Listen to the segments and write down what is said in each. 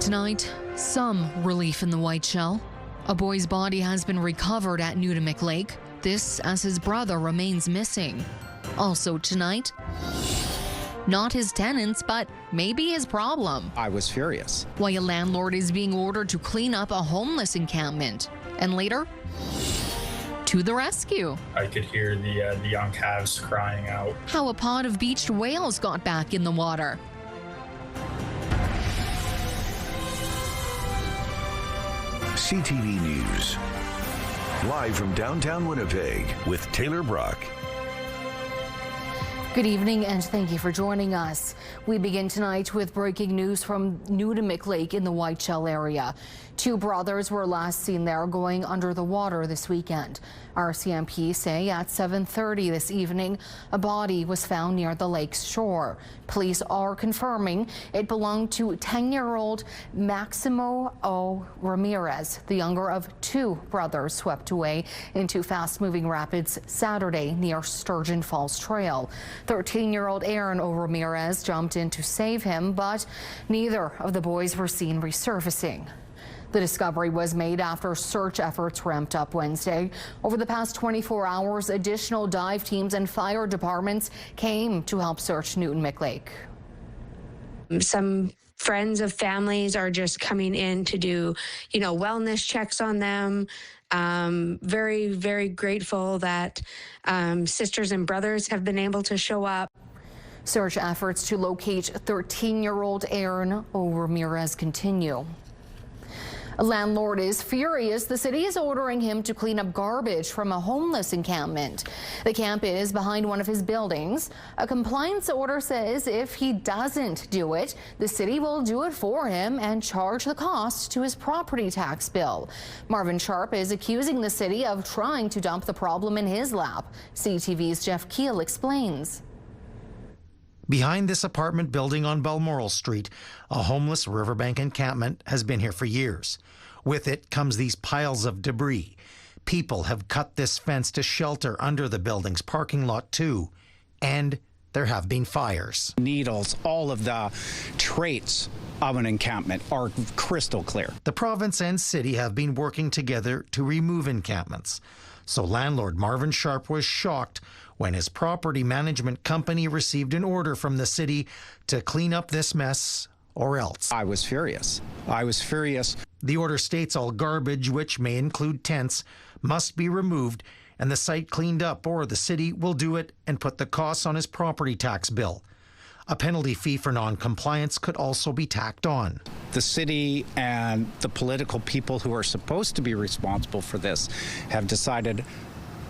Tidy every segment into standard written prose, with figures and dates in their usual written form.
Tonight, some relief in the Whiteshell. A boy's body has been recovered at Nutimik Lake. This as his brother remains missing. Also tonight, not his tenants, but maybe his problem. I was furious. Why a landlord is being ordered to clean up a homeless encampment. And later, to the rescue. I could hear the young calves crying out. How a pod of beached whales got back in the water. CTV News. Live from downtown Winnipeg with Taylor Brock. Good evening and thank you for joining us. We begin tonight with breaking news from Nutimik Lake in the Whiteshell area. Two brothers were last seen there going under the water this weekend. RCMP say at 7:30 this evening, a body was found near the lake's shore. Police are confirming it belonged to 10-year-old Maximo O. Ramirez, the younger of two brothers swept away into fast-moving rapids Saturday near Sturgeon Falls Trail. 13-year-old Aaron O. Ramirez jumped in to save him, but neither of the boys were seen resurfacing. The discovery was made after search efforts ramped up Wednesday. Over the past 24 hours, additional dive teams and fire departments came to help search Nutimik Lake. Some friends of families are just coming in to do, wellness checks on them. Very, very grateful that sisters and brothers have been able to show up. Search efforts to locate 13-year-old Aaron O. Ramirez continue. A landlord is furious. The city is ordering him to clean up garbage from a homeless encampment. The camp is behind one of his buildings. A compliance order says if he doesn't do it, the city will do it for him and charge the cost to his property tax bill. Marvin Sharp is accusing the city of trying to dump the problem in his lap. CTV's Jeff Keel explains. Behind this apartment building on Balmoral Street, a homeless riverbank encampment has been here for years. With it comes these piles of debris. People have cut this fence to shelter under the building's parking lot too, and there have been fires. Needles, all of the traits of an encampment are crystal clear. The province and city have been working together to remove encampments. So landlord Marvin Sharp was shocked when his property management company received an order from the city to clean up this mess or else. I was furious. The order states all garbage, which may include tents, must be removed and the site cleaned up, or the city will do it and put the costs on his property tax bill. A penalty fee for non-compliance could also be tacked on. The city and the political people who are supposed to be responsible for this have decided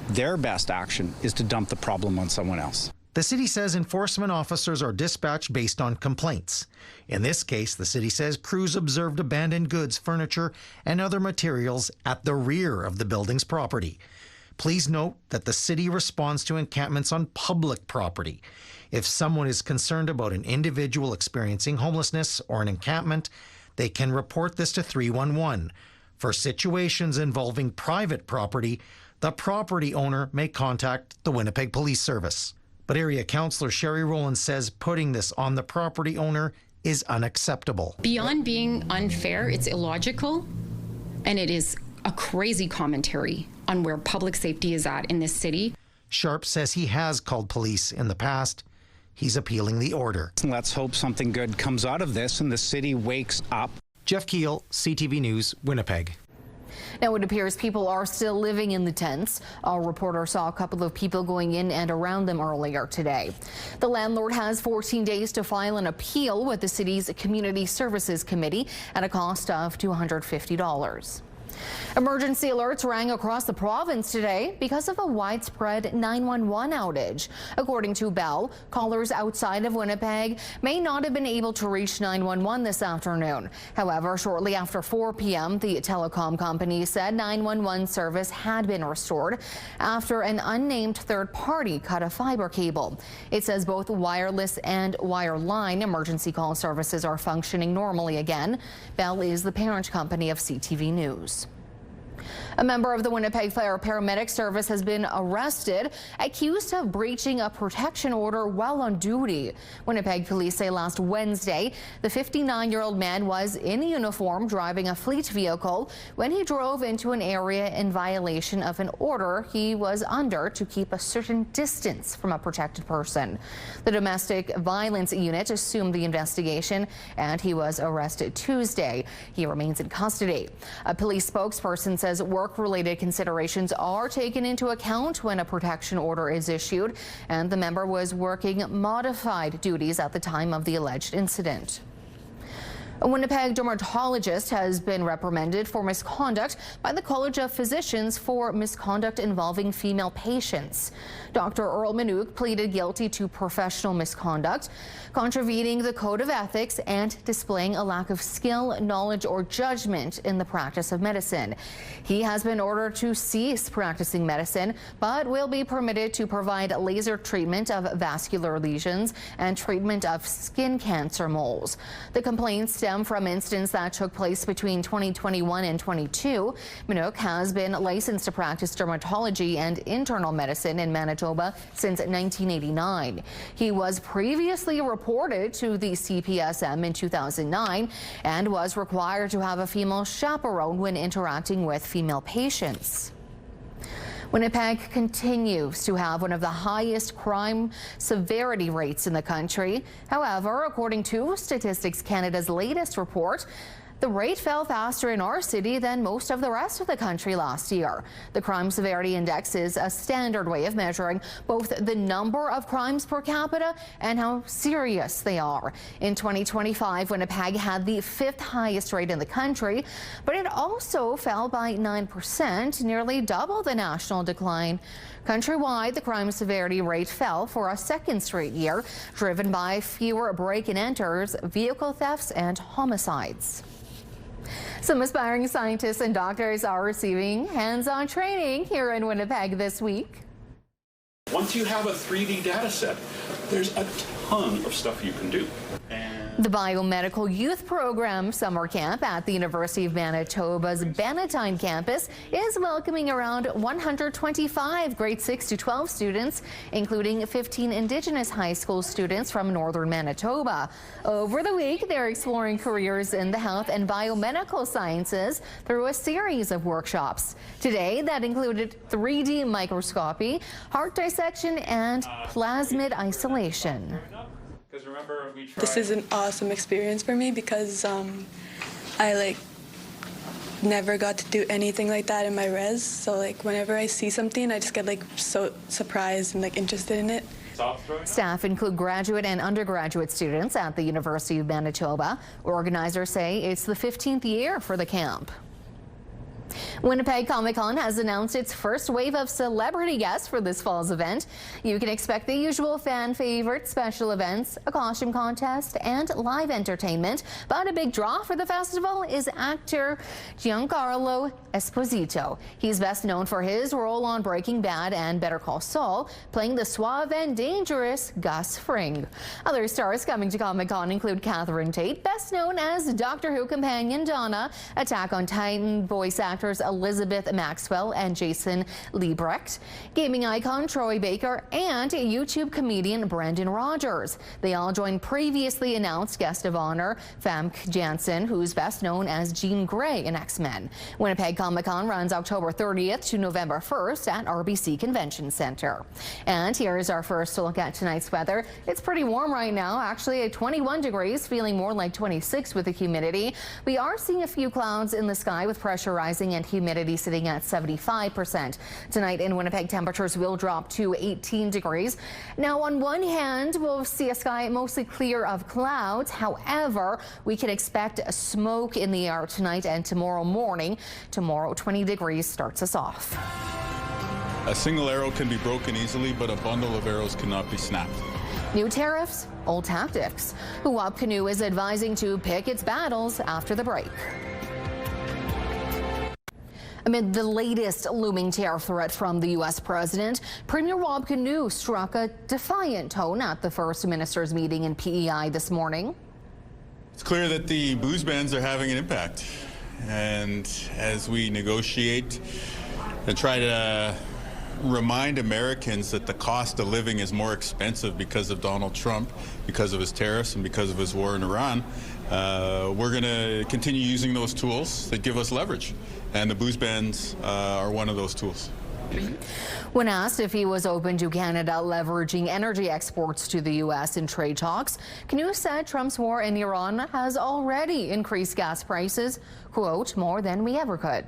their best action is to dump the problem on someone else. The city says enforcement officers are dispatched based on complaints. In this case, the city says crews observed abandoned goods, furniture, and other materials at the rear of the building's property. Please note that the city responds to encampments on public property. If someone is concerned about an individual experiencing homelessness or an encampment, they can report this to 311. For situations involving private property, the property owner may contact the Winnipeg Police Service. But Area Councillor Sherry Rowland says putting this on the property owner is unacceptable. Beyond being unfair, it's illogical, and it is a crazy commentary on where public safety is at in this city. Sharp says he has called police in the past. He's appealing the order. Let's hope something good comes out of this and the city wakes up. Jeff Keel, CTV News, Winnipeg. Now it appears people are still living in the tents. Our reporter saw a couple of people going in and around them earlier today. The landlord has 14 days to file an appeal with the city's Community Services Committee at a cost of $250. Emergency alerts rang across the province today because of a widespread 911 outage. According to Bell, callers outside of Winnipeg may not have been able to reach 911 this afternoon. However, shortly after 4 p.m., the telecom company said 911 service had been restored after an unnamed third party cut a fiber cable. It says both wireless and wireline emergency call services are functioning normally again. Bell is the parent company of CTV News. A member of the Winnipeg Fire Paramedic Service has been arrested, accused of breaching a protection order while on duty. Winnipeg police say last Wednesday, the 59-year-old man was in uniform driving a fleet vehicle when he drove into an area in violation of an order he was under to keep a certain distance from a protected person. The domestic violence unit assumed the investigation and he was arrested Tuesday. He remains in custody. A police spokesperson says work-related considerations are taken into account when a protection order is issued, and the member was working modified duties at the time of the alleged incident. A Winnipeg dermatologist has been reprimanded for misconduct by the College of Physicians for misconduct involving female patients. Dr. Earl Manouk pleaded guilty to professional misconduct, contravening the code of ethics and displaying a lack of skill, knowledge, or judgment in the practice of medicine. He has been ordered to cease practicing medicine, but will be permitted to provide laser treatment of vascular lesions and treatment of skin cancer moles. The complaints stem from incidents that took place between 2021 and 22. Manouk has been licensed to practice dermatology and internal medicine in Manitoba since 1989. He was previously reported to the CPSM in 2009 and was required to have a female chaperone when interacting with female patients. Winnipeg continues to have one of the highest crime severity rates in the country. However, according to Statistics Canada's latest report, the rate fell faster in our city than most of the rest of the country last year. The Crime Severity Index is a standard way of measuring both the number of crimes per capita and how serious they are. In 2025, Winnipeg had the 5th highest rate in the country, but it also fell by 9%, nearly double the national decline. Countrywide, the crime severity rate fell for a second straight year, driven by fewer break-and-enters, vehicle thefts, and homicides. Some aspiring scientists and doctors are receiving hands-on training here in Winnipeg this week. Once you have a 3D data set, there's a ton of stuff you can do. The Biomedical Youth Program Summer Camp at the University of Manitoba's Bannatyne campus is welcoming around 125 grade 6 to 12 students, including 15 Indigenous high school students from northern Manitoba. Over the week, they're exploring careers in the health and biomedical sciences through a series of workshops. Today, that included 3D microscopy, heart dissection, and plasmid isolation. This is an awesome experience for me because I never got to do anything like that in my res. So whenever I see something, I just get so surprised and interested in it. Staff include graduate and undergraduate students at the University of Manitoba. Organizers say it's the 15th year for the camp. Winnipeg Comic-Con has announced its first wave of celebrity guests for this fall's event. You can expect the usual fan favorite special events, a costume contest, and live entertainment. But a big draw for the festival is actor Giancarlo Esposito. He's best known for his role on Breaking Bad and Better Call Saul, playing the suave and dangerous Gus Fring. Other stars coming to Comic-Con include Catherine Tate, best known as Doctor Who companion Donna, Attack on Titan voice actors Elizabeth Maxwell and Jason Liebrecht, gaming icon Troy Baker, and YouTube comedian Brandon Rogers. They all join previously announced guest of honor Famke Janssen, who's best known as Jean Grey in X-Men. Winnipeg Comic-Con runs October 30th to November 1st at RBC Convention Center. And here's our first look at tonight's weather. It's pretty warm right now, actually at 21 degrees, feeling more like 26 with the humidity. We are seeing a few clouds in the sky with pressure rising and humidity sitting at 75%. Tonight in Winnipeg, temperatures will drop to 18 degrees. Now, on one hand, we'll see a sky mostly clear of clouds. However, we can expect smoke in the air tonight and tomorrow morning. Tomorrow, 20 degrees starts us off. A single arrow can be broken easily, but a bundle of arrows cannot be snapped. New tariffs, old tactics. Huop Canoe is advising to pick its battles after the break. Amid the latest looming tariff threat from the U.S. president, Premier Huop Canoe struck a defiant tone at the First Minister's meeting in PEI this morning. It's clear that the booze bans are having an impact. and as we negotiate and try to remind Americans that the cost of living is more expensive because of Donald Trump, because of his tariffs and because of his war in Iran, we're going to continue using those tools that give us leverage, and the booze bans are one of those tools. When asked if he was open to Canada leveraging energy exports to the U.S. in trade talks, Canoe said Trump's war in Iran has already increased gas prices, quote, more than we ever could.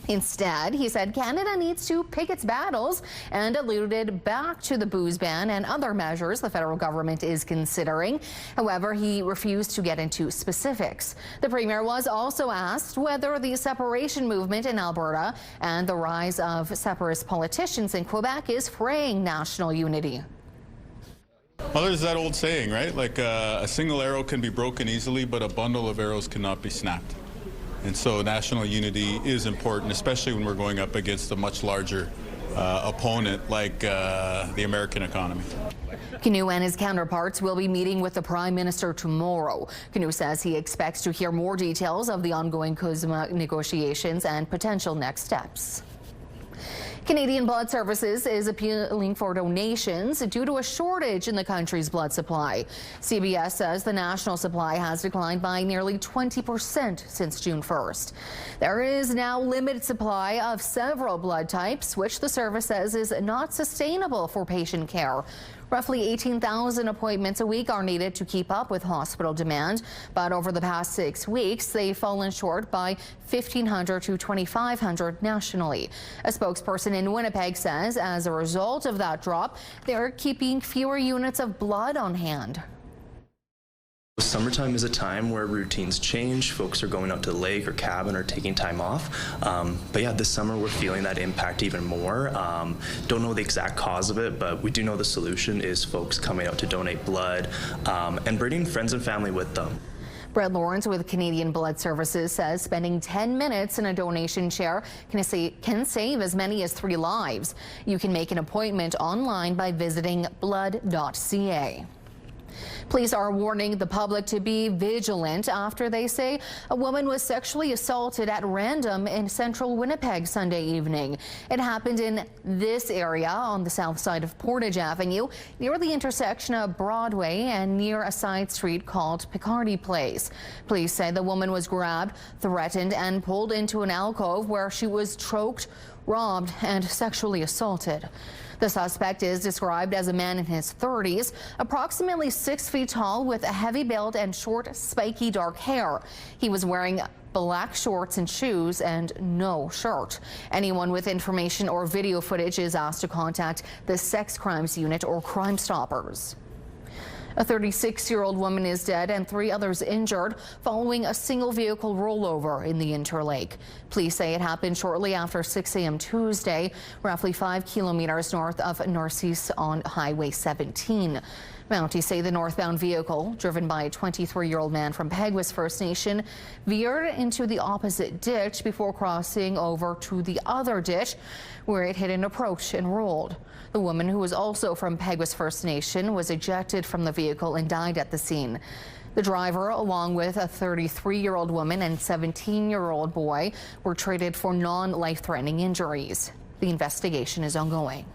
Instead, he said Canada needs to pick its battles and alluded back to the booze ban and other measures the federal government is considering. However, he refused to get into specifics. The premier was also asked whether the separation movement in Alberta and the rise of separatist politicians in Quebec is fraying national unity. Well, there's that old saying, right? Like a single arrow can be broken easily, but a bundle of arrows cannot be snapped. And so national unity is important, especially when we're going up against a much larger opponent like the American economy. Canoe and his counterparts will be meeting with the Prime Minister tomorrow. Canoe says he expects to hear more details of the ongoing CUSMA negotiations and potential next steps. Canadian Blood Services is appealing for donations due to a shortage in the country's blood supply. CBS says the national supply has declined by nearly 20% since June 1st. There is now limited supply of several blood types, which the service says is not sustainable for patient care. Roughly 18,000 appointments a week are needed to keep up with hospital demand, but over the past 6 weeks, they've fallen short by 1,500 to 2,500 nationally. A spokesperson in Winnipeg says as a result of that drop, they're keeping fewer units of blood on hand. Summertime is a time where routines change. Folks are going out to the lake or cabin or taking time off. But yeah, this summer we're feeling that impact even more. Don't know the exact cause of it, but we do know the solution is folks coming out to donate blood and bringing friends and family with them. Brett Lawrence with Canadian Blood Services says spending 10 minutes in a donation chair can save as many as 3 lives. You can make an appointment online by visiting blood.ca. Police are warning the public to be vigilant after they say a woman was sexually assaulted at random in central Winnipeg Sunday evening. It happened in this area on the south side of Portage Avenue, near the intersection of Broadway and near a side street called Picardy Place. Police say the woman was grabbed, threatened, and pulled into an alcove where she was choked, robbed, and sexually assaulted. The suspect is described as a man in his 30s, approximately 6 feet tall with a heavy build and short, spiky dark hair. He was wearing black shorts and shoes and no shirt. Anyone with information or video footage is asked to contact the Sex Crimes Unit or Crime Stoppers. A 36-year-old woman is dead and 3 others injured following a single vehicle rollover in the Interlake. Police say it happened shortly after 6 a.m. Tuesday, roughly 5 kilometers north of Narcisse on Highway 17. Mounties say the northbound vehicle, driven by a 23-year-old man from Peguis First Nation, veered into the opposite ditch before crossing over to the other ditch, where it hit an approach and rolled. The woman, who was also from Peguis First Nation, was ejected from the vehicle and died at the scene. The driver, along with a 33-year-old woman and 17-year-old boy, were treated for non-life-threatening injuries. The investigation is ongoing.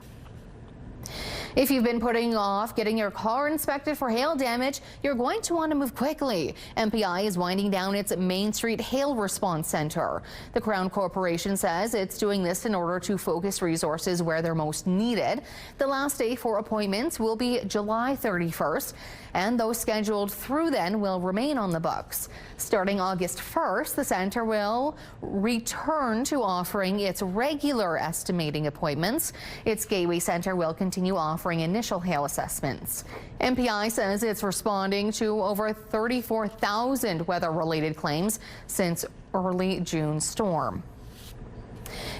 If you've been putting off getting your car inspected for hail damage, you're going to want to move quickly. MPI is winding down its Main Street Hail Response Center. The Crown Corporation says it's doing this in order to focus resources where they're most needed. The last day for appointments will be July 31st, and those scheduled through then will remain on the books. Starting August 1st, the center will return to offering its regular estimating appointments. Its Gateway Center will continue offering initial hail assessments. MPI says it's responding to over 34,000 weather-related claims since early June storm.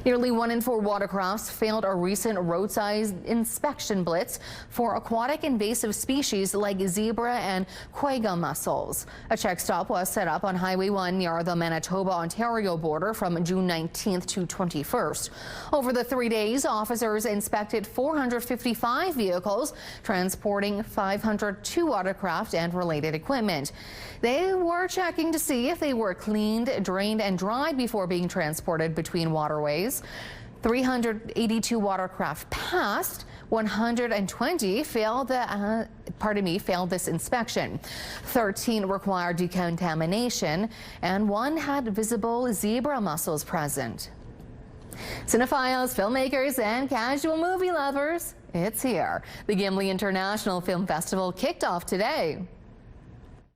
Nearly 1 in 4 watercrafts failed a recent roadside inspection blitz for aquatic invasive species like zebra and quagga mussels. A check stop was set up on Highway 1 near the Manitoba-Ontario border from June 19th to 21st. Over the 3 days, officers inspected 455 vehicles transporting 502 watercraft and related equipment. They were checking to see if they were cleaned, drained, and dried before being transported between waterways. 382 watercraft passed. 120 failed this inspection. 13 required decontamination, and 1 had visible zebra mussels present. Cinephiles, filmmakers, and casual movie lovers, it's here. The Gimli International Film Festival kicked off today.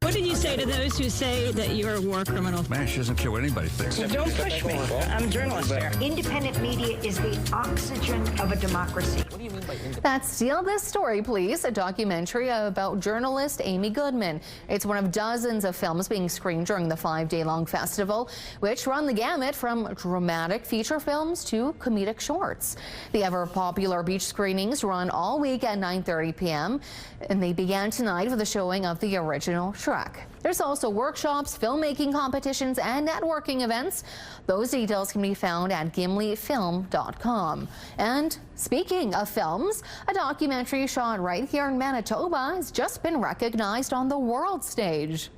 What did you say to those who say that you're a war criminal? Man, she doesn't care what anybody thinks. Don't push me. I'm a journalist here. Independent media is the oxygen of a democracy. What do you mean by independent? That's Steal This Story, Please, a documentary about journalist Amy Goodman. It's one of dozens of films being screened during the 5-day-long festival, which run the gamut from dramatic feature films to comedic shorts. The ever-popular beach screenings run all week at 9:30 p.m., and they began tonight with a showing of the original Shrek. There's also workshops, filmmaking competitions, and networking events. Those details can be found at gimlifilm.com. And speaking of films, a documentary shot right here in Manitoba has just been recognized on the world stage.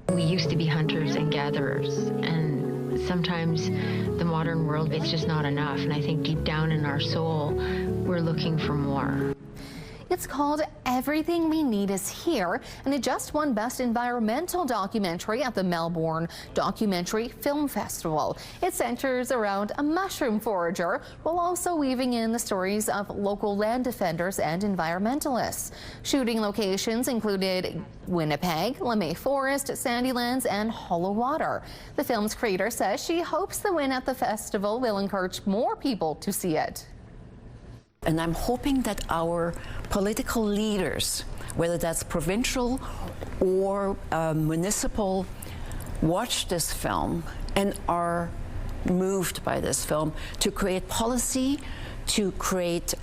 We used to be hunters and gatherers, and sometimes the modern world, it's just not enough. And I think deep down in our soul, we're looking for more. It's called Everything We Need Is Here, and it just won Best Environmental Documentary at the Melbourne Documentary Film Festival. It centers around a mushroom forager, while also weaving in the stories of local land defenders and environmentalists. Shooting locations included Winnipeg, LeMay Forest, Sandylands, and Hollow Water. The film's creator says she hopes the win at the festival will encourage more people to see it. And I'm hoping that our political leaders, whether that's provincial or municipal, watch this film and are moved by this film to create policy, to create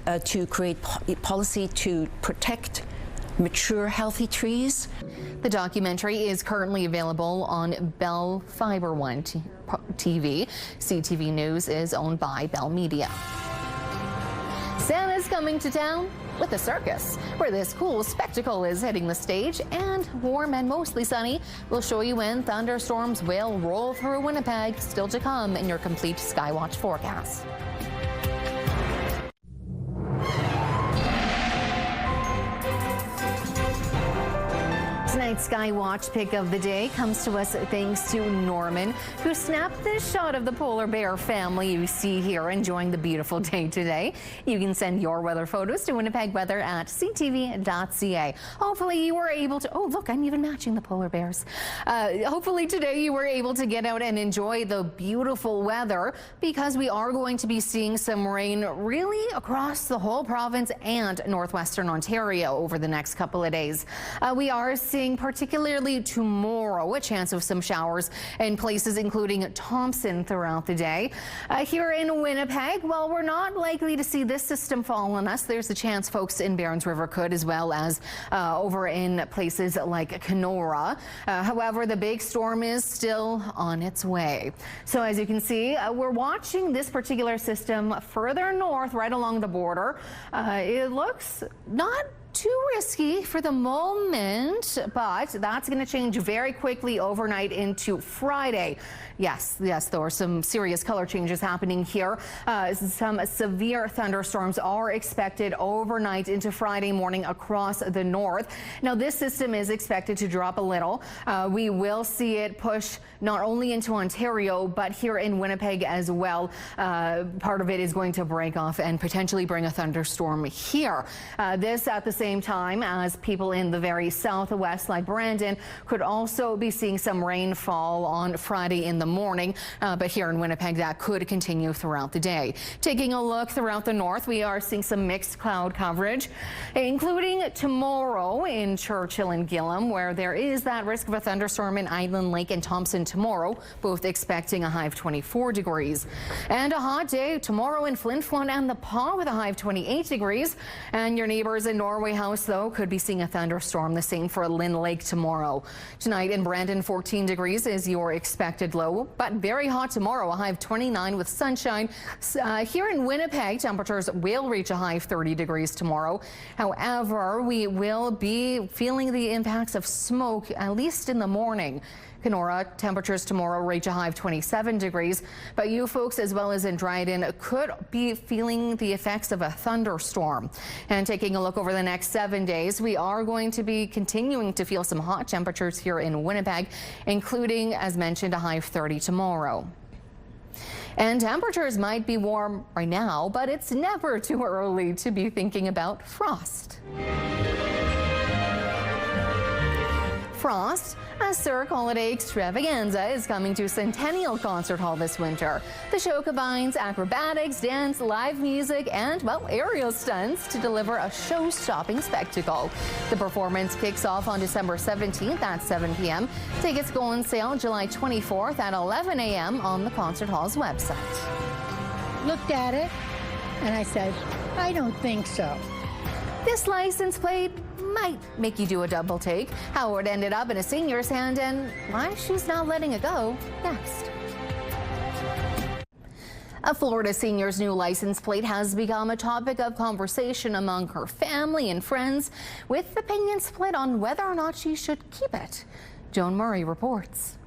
policy to protect mature, healthy trees. The documentary is currently available on Bell Fiber One TV. CTV News is owned by Bell Media. Santa's coming to town with a circus, where this cool spectacle is hitting the stage, and warm and mostly sunny. We'll show you when thunderstorms will roll through Winnipeg, still to come in your complete Skywatch forecast. Tonight's Skywatch pick of the day comes to us thanks to Norman, who snapped this shot of the polar bear family you see here enjoying the beautiful day today. You can send your weather photos to winnipegweather@ctv.ca. Hopefully you were able to, oh look, I'm even matching the polar bears. Hopefully today you were able to get out and enjoy the beautiful weather, because we are going to be seeing some rain really across the whole province and northwestern Ontario over the next couple of days. We are seeing particularly tomorrow a chance of some showers in places including Thompson throughout the day. Here in Winnipeg, well, we're not likely to see this system fall on us. There's a chance folks in Barons River could, as well as over in places like Kenora. However, the big storm is still on its way. So as you can see, we're watching this particular system further north, right along the border. It looks not too risky for the moment, but that's going to change very quickly overnight into Friday. Yes, there are some serious color changes happening here. Some severe thunderstorms are expected overnight into Friday morning across the north. Now, this system is expected to drop a little. We will see it push not only into Ontario, but here in Winnipeg as well. Part of it is going to break off and potentially bring a thunderstorm here. This at the same same time as people in the very southwest, like Brandon, could also be seeing some rainfall on Friday in the morning. But here in Winnipeg, that could continue throughout the day. Taking a look throughout the north, we are seeing some mixed cloud coverage, including tomorrow in Churchill and Gillam, where there is that risk of a thunderstorm in Island Lake and Thompson tomorrow, both expecting a high of 24 degrees. And a hot day tomorrow in Flin Flon and the Paw with a high of 28 degrees. And your neighbors in Norway House, though, could be seeing a thunderstorm. The same for Lynn Lake tomorrow. Tonight in Brandon, 14 degrees is your expected low, but very hot tomorrow, a high of 29 with sunshine. Here in Winnipeg, temperatures will reach a high of 30 degrees tomorrow. However, we will be feeling the impacts of smoke, at least in the morning. Kenora, temperatures tomorrow reach a high of 27 degrees, but you folks as well as in Dryden could be feeling the effects of a thunderstorm. And taking a look over the next 7 days, we are going to be continuing to feel some hot temperatures here in Winnipeg, including, as mentioned, a high of 30 tomorrow. And temperatures might be warm right now, but it's never too early to be thinking about frost. Frost, a Cirque holiday extravaganza, is coming to Centennial Concert Hall this winter. The show combines acrobatics, dance, live music, and, well, aerial stunts to deliver a show-stopping spectacle. The performance kicks off on December 17th at 7 p.m. Tickets go on sale July 24th at 11 a.m. on the Concert Hall's website. Looked at it, and I said, I don't think so. This license plate might make you do a double take. How it ended up in a senior's hand and why she's not letting it go next. A Florida senior's new license plate has become a topic of conversation among her family and friends, with opinions split on whether or not she should keep it. Joan Murray reports.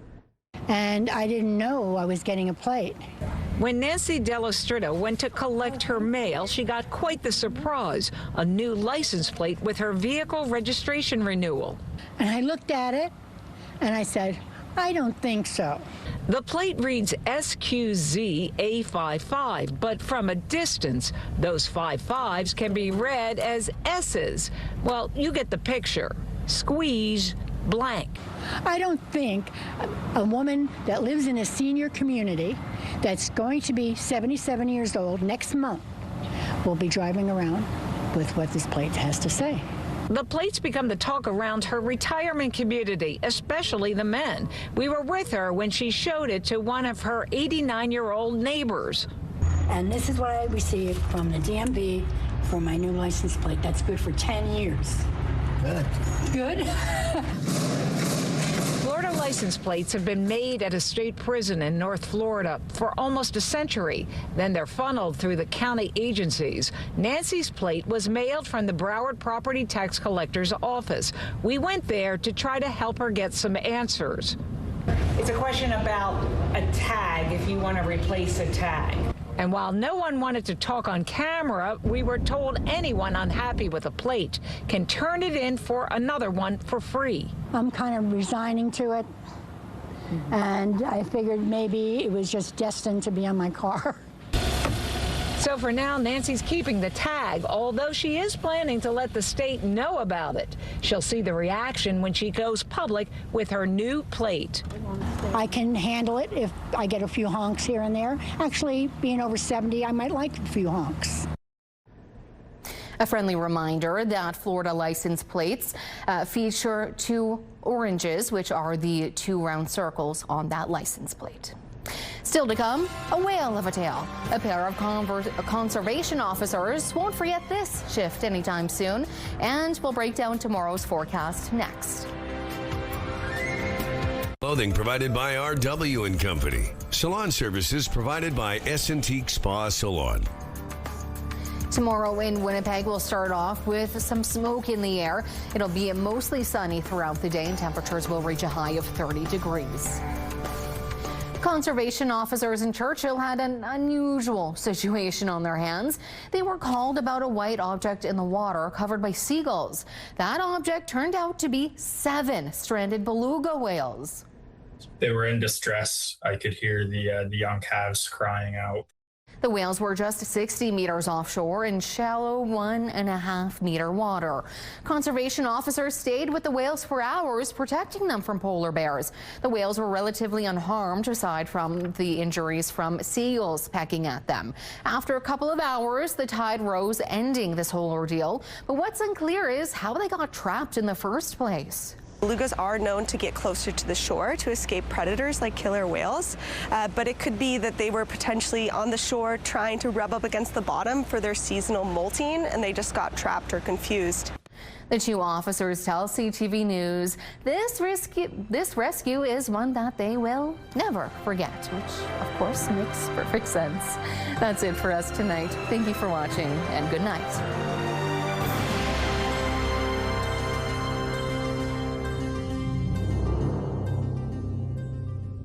And I didn't know I was getting a plate. When Nancy Delastrita went to collect her mail, she got quite the surprise, a new license plate with her vehicle registration renewal. And I looked at it and I said, I don't think so. The plate reads SQZ-A55, but from a distance, those 55s can be read as S's. Well, you get the picture. Squeeze blank. I don't think a woman that lives in a senior community that's going to be 77 years old next month will be driving around with what this plate has to say. The plates become the talk around her retirement community, especially the men. We were with her when she showed it to one of her 89-year-old neighbors. And this is what I received from the DMV for my new license plate. That's good for 10 years. Good. Good? Florida license plates have been made at a state prison in North Florida for almost a century. Then they're funneled through the county agencies. Nancy's plate was mailed from the Broward Property Tax Collector's office. We went there to try to help her get some answers. It's a question about a tag, if you want to replace a tag. And while no one wanted to talk on camera, we were told anyone unhappy with a plate can turn it in for another one for free. I'm kind of resigning to it, and I figured maybe it was just destined to be on my car. So for now, Nancy's keeping the tag, although she is planning to let the state know about it. She'll see the reaction when she goes public with her new plate. I can handle it if I get a few honks here and there. Actually, being over 70, I might like a few honks. A friendly reminder that Florida license plates feature two oranges, which are the two round circles on that license plate. Still to come, a whale of a tale. A pair of conservation officers won't forget this shift anytime soon, and we'll break down tomorrow's forecast next. Clothing provided by RW & Company. Salon services provided by S&Teak Spa Salon. Tomorrow in Winnipeg, we'll start off with some smoke in the air. It'll be mostly sunny throughout the day, and temperatures will reach a high of 30 degrees. Conservation officers in Churchill had an unusual situation on their hands. They were called about a white object in the water covered by seagulls. That object turned out to be 7 stranded beluga whales. They were in distress. I could hear the young calves crying out. The whales were just 60 meters offshore in shallow 1.5 meter water. Conservation officers stayed with the whales for hours, protecting them from polar bears. The whales were relatively unharmed, aside from the injuries from seals pecking at them. After a couple of hours, the tide rose, ending this whole ordeal. But what's unclear is how they got trapped in the first place. Belugas are known to get closer to the shore to escape predators like killer whales, but it could be that they were potentially on the shore trying to rub up against the bottom for their seasonal molting, and they just got trapped or confused. The two officers tell CTV News this rescue is one that they will never forget, which of course makes perfect sense. That's it for us tonight. Thank you for watching, and good night.